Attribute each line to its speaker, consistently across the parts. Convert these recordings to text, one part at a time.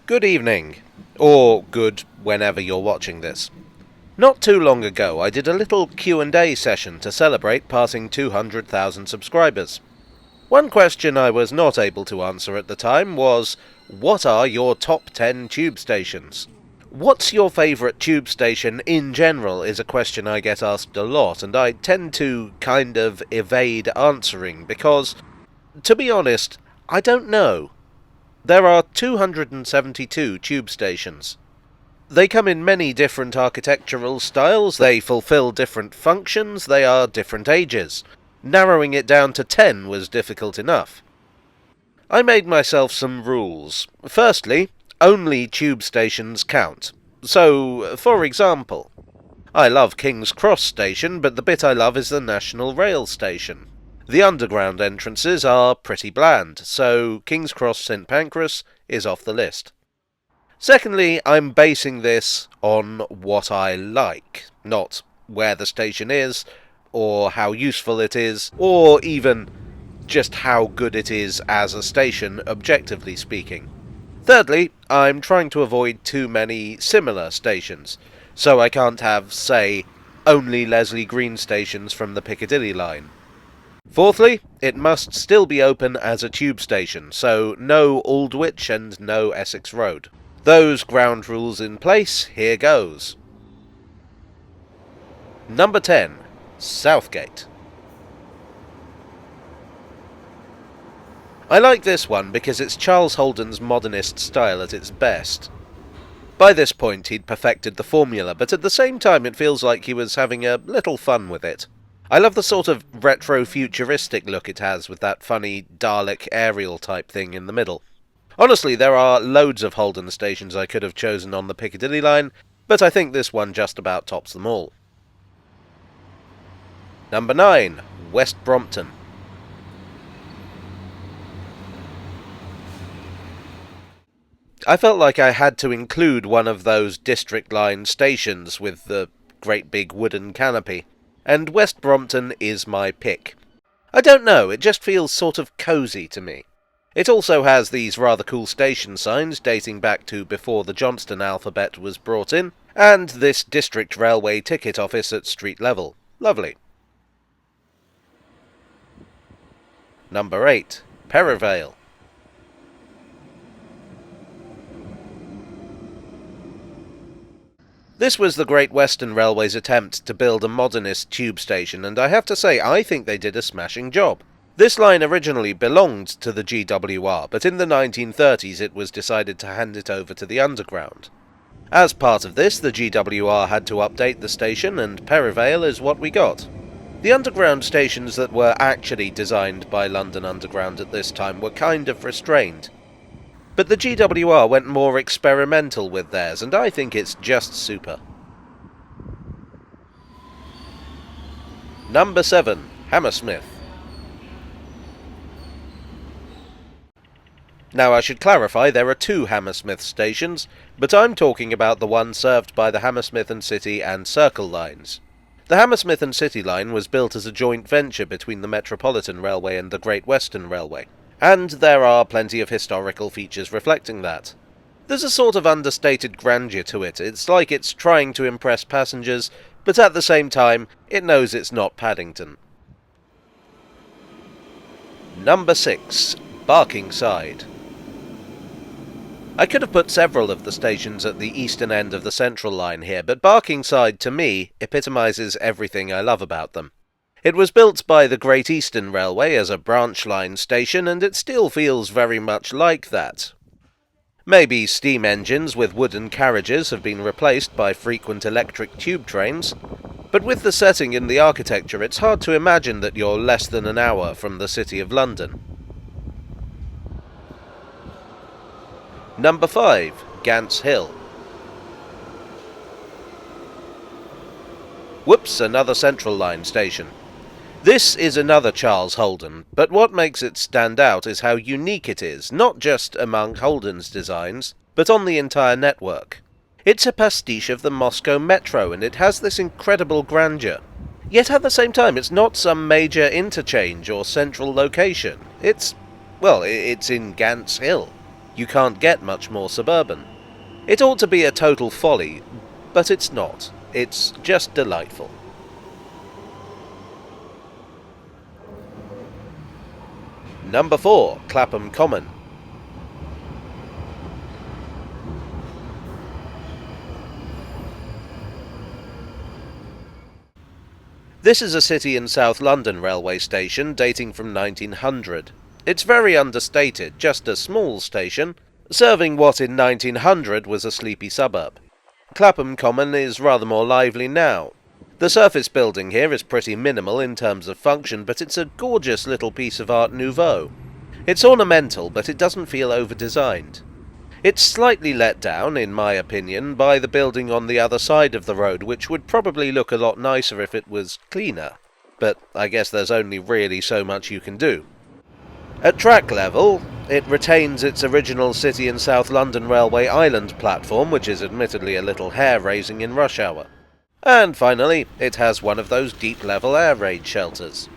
Speaker 1: Good evening, or good whenever you're watching this. Not too long ago I did a little Q&A session to celebrate passing 200,000 subscribers. One question I was not able to answer at the time was, what are your top 10 tube stations? What's your favourite tube station in general is a question I get asked a lot, and I tend to kind of evade answering because, to be honest, I don't know. There are 272 tube stations. They come in many different architectural styles, they fulfill different functions, they are different ages. Narrowing it down to 10 was difficult enough. I made myself some rules. Firstly, only tube stations count. So, for example, I love King's Cross Station, but the bit I love is the National Rail Station. The underground entrances are pretty bland, so King's Cross St Pancras is off the list. Secondly, I'm basing this on what I like, not where the station is, or how useful it is, or even just how good it is as a station, objectively speaking. Thirdly, I'm trying to avoid too many similar stations, so I can't have, say, only Leslie Green stations from the Piccadilly line. Fourthly, it must still be open as a tube station, so no Aldwych and no Essex Road. Those ground rules in place, here goes. Number 10. Southgate. I like this one because it's Charles Holden's modernist style at its best. By this point he'd perfected the formula, but at the same time it feels like he was having a little fun with it. I love the sort of retro-futuristic look it has with that funny Dalek aerial type thing in the middle. Honestly, there are loads of Holden stations I could have chosen on the Piccadilly line, but I think this one just about tops them all. Number 9. West Brompton. I felt like I had to include one of those District Line stations with the great big wooden canopy, and West Brompton is my pick. I don't know, it just feels sort of cosy to me. It also has these rather cool station signs dating back to before the Johnston alphabet was brought in, and this district railway ticket office at street level. Lovely. Number 8. Perivale. This was the Great Western Railway's attempt to build a modernist tube station, and I have to say I think they did a smashing job. This line originally belonged to the GWR, but in the 1930s it was decided to hand it over to the Underground. As part of this, the GWR had to update the station, and Perivale is what we got. The Underground stations that were actually designed by London Underground at this time were kind of restrained. But the GWR went more experimental with theirs, and I think it's just super. Number 7. Hammersmith. Now I should clarify there are 2 Hammersmith stations, but I'm talking about the one served by the Hammersmith and City and Circle lines. The Hammersmith and City line was built as a joint venture between the Metropolitan Railway and the Great Western Railway, and there are plenty of historical features reflecting that. There's a sort of understated grandeur to it. It's like it's trying to impress passengers, but at the same time, it knows it's not Paddington. Number 6. Barkingside. I could have put several of the stations at the eastern end of the Central line here, but Barkingside, to me, epitomises everything I love about them. It was built by the Great Eastern Railway as a branch line station, and it still feels very much like that. Maybe steam engines with wooden carriages have been replaced by frequent electric tube trains, but with the setting and the architecture it's hard to imagine that you're less than an hour from the City of London. Number 5. Gant Hill. Whoops, another Central Line station. This is another Charles Holden, but what makes it stand out is how unique it is, not just among Holden's designs, but on the entire network. It's a pastiche of the Moscow Metro, and it has this incredible grandeur. Yet at the same time, it's not some major interchange or central location. It's in Gant Hill. You can't get much more suburban. It ought to be a total folly, but it's not. It's just delightful. Number 4, Clapham Common. This is a City and South London railway station dating from 1900. It's very understated, just a small station, serving what in 1900 was a sleepy suburb. Clapham Common is rather more lively now. The surface building here is pretty minimal in terms of function, but it's a gorgeous little piece of Art Nouveau. It's ornamental, but it doesn't feel over-designed. It's slightly let down, in my opinion, by the building on the other side of the road, which would probably look a lot nicer if it was cleaner. But I guess there's only really so much you can do. At track level, it retains its original City and South London Railway Island platform, which is admittedly a little hair-raising in rush hour. And finally, it has one of those deep-level air raid shelters.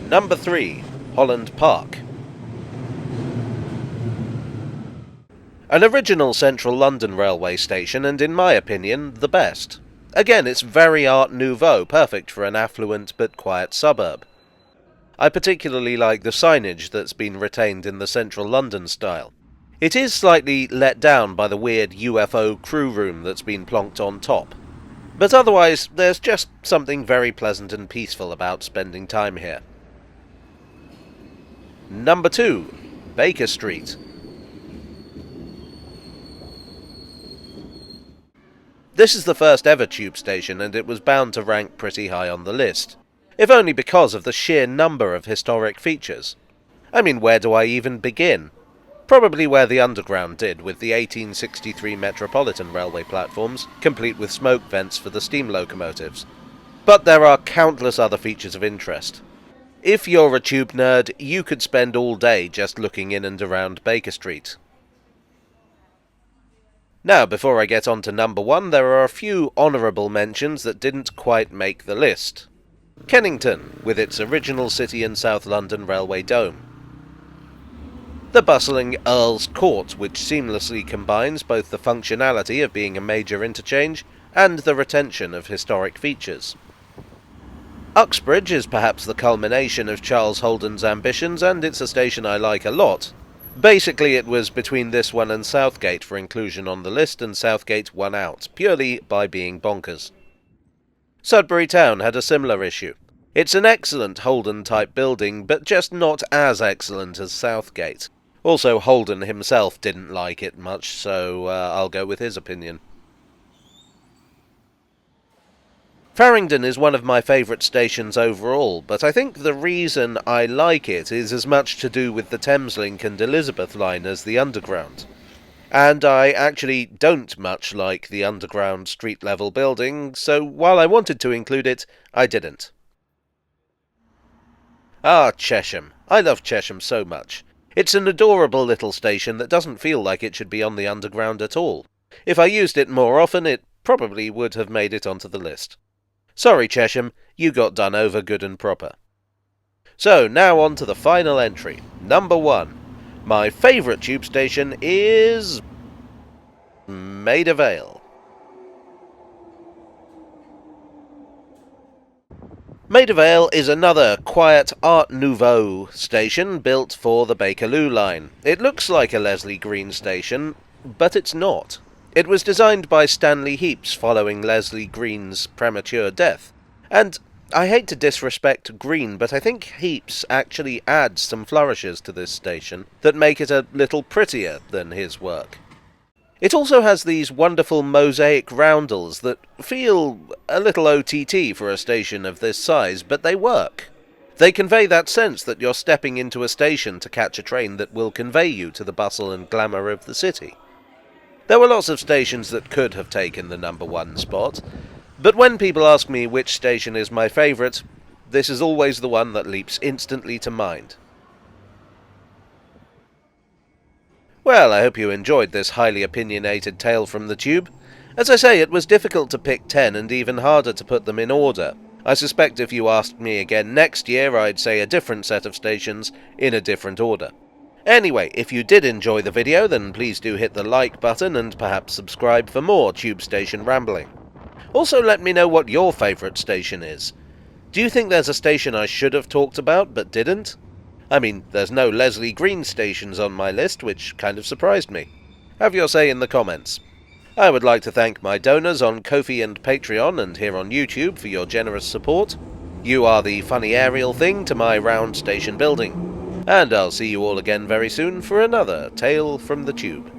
Speaker 1: Number 3, Holland Park. An original central London railway station, and in my opinion, the best. Again, it's very Art Nouveau, perfect for an affluent but quiet suburb. I particularly like the signage that's been retained in the central London style. It is slightly let down by the weird UFO crew room that's been plonked on top. But otherwise, there's just something very pleasant and peaceful about spending time here. Number 2, Baker Street. This is the first ever tube station, and it was bound to rank pretty high on the list, if only because of the sheer number of historic features. I mean, where do I even begin? Probably where the Underground did, with the 1863 Metropolitan Railway platforms, complete with smoke vents for the steam locomotives. But there are countless other features of interest. If you're a tube nerd, you could spend all day just looking in and around Baker Street. Now, before I get on to number 1, there are a few honourable mentions that didn't quite make the list. Kennington, with its original City and South London Railway dome. The bustling Earl's Court, which seamlessly combines both the functionality of being a major interchange and the retention of historic features. Uxbridge is perhaps the culmination of Charles Holden's ambitions, and it's a station I like a lot. Basically, it was between this one and Southgate for inclusion on the list, and Southgate won out, purely by being bonkers. Sudbury Town had a similar issue. It's an excellent Holden-type building, but just not as excellent as Southgate. Also, Holden himself didn't like it much, so I'll go with his opinion. Farringdon is one of my favourite stations overall, but I think the reason I like it is as much to do with the Thameslink and Elizabeth line as the Underground. And I actually don't much like the Underground street-level building, so while I wanted to include it, I didn't. Ah, Chesham. I love Chesham so much. It's an adorable little station that doesn't feel like it should be on the Underground at all. If I used it more often, it probably would have made it onto the list. Sorry, Chesham, you got done over good and proper. So, now on to the final entry. Number 1. My favourite tube station is Maida Vale. Maida Vale is another quiet Art Nouveau station built for the Bakerloo line. It looks like a Leslie Green station, but it's not. It was designed by Stanley Heaps following Leslie Green's premature death. And I hate to disrespect Green, but I think Heaps actually adds some flourishes to this station that make it a little prettier than his work. It also has these wonderful mosaic roundels that feel a little OTT for a station of this size, but they work. They convey that sense that you're stepping into a station to catch a train that will convey you to the bustle and glamour of the city. There were lots of stations that could have taken the number 1 spot, but when people ask me which station is my favourite, this is always the one that leaps instantly to mind. Well, I hope you enjoyed this highly opinionated tale from the tube. As I say, it was difficult to pick 10 and even harder to put them in order. I suspect if you asked me again next year, I'd say a different set of stations in a different order. Anyway, if you did enjoy the video, then please do hit the like button and perhaps subscribe for more tube station rambling. Also let me know what your favourite station is. Do you think there's a station I should have talked about but didn't? I mean, there's no Leslie Green stations on my list, which kind of surprised me. Have your say in the comments. I would like to thank my donors on Ko-fi and Patreon and here on YouTube for your generous support. You are the funny aerial thing to my round station building. And I'll see you all again very soon for another Tale from the Tube.